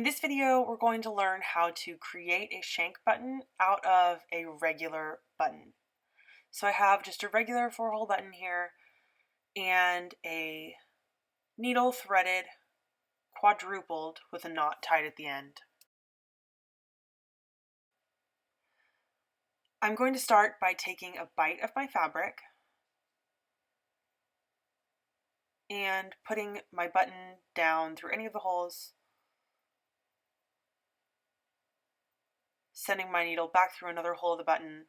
In this video, we're going to learn how to create a shank button out of a regular button. So I have just a regular 4-hole button here and a needle threaded quadrupled with a knot tied at the end. I'm going to start by taking a bite of my fabric and putting my button down through any of the holes, sending my needle back through another hole of the button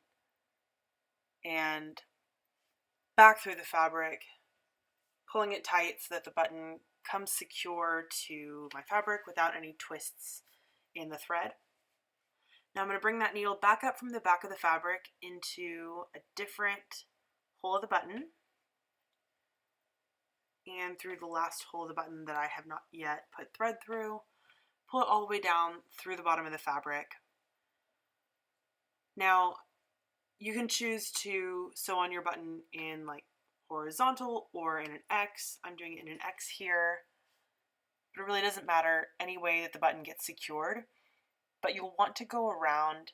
and back through the fabric, pulling it tight so that the button comes secure to my fabric without any twists in the thread. Now I'm going to bring that needle back up from the back of the fabric into a different hole of the button and through the last hole of the button that I have not yet put thread through. Pull it all the way down through the bottom of the fabric. Now you can choose to sew on your button in like horizontal or in an X. I'm doing it in an X here, but it really doesn't matter any way that the button gets secured, but you'll want to go around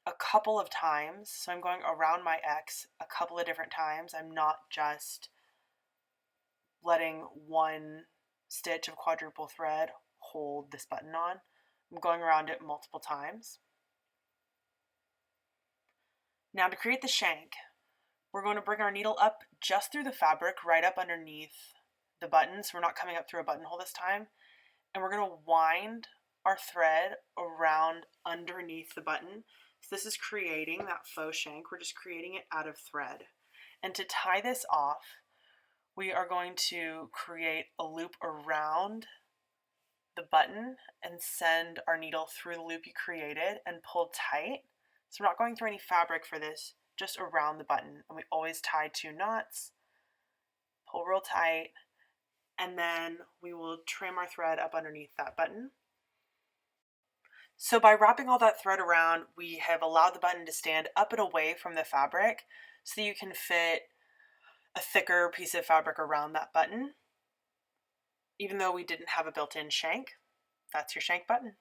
a couple of times. So I'm going around my X a couple of different times. I'm not just letting one stitch of quadruple thread hold this button on. I'm going around it multiple times. Now to create the shank, we're going to bring our needle up just through the fabric, right up underneath the button, so we're not coming up through a buttonhole this time. And we're going to wind our thread around underneath the button. So this is creating that faux shank. We're just creating it out of thread. And to tie this off, we are going to create a loop around the button and send our needle through the loop you created and pull tight. So we're not going through any fabric for this, just around the button. And we always tie 2 knots, pull real tight, and then we will trim our thread up underneath that button. So by wrapping all that thread around, we have allowed the button to stand up and away from the fabric so you can fit a thicker piece of fabric around that button. Even though we didn't have a built-in shank, that's your shank button.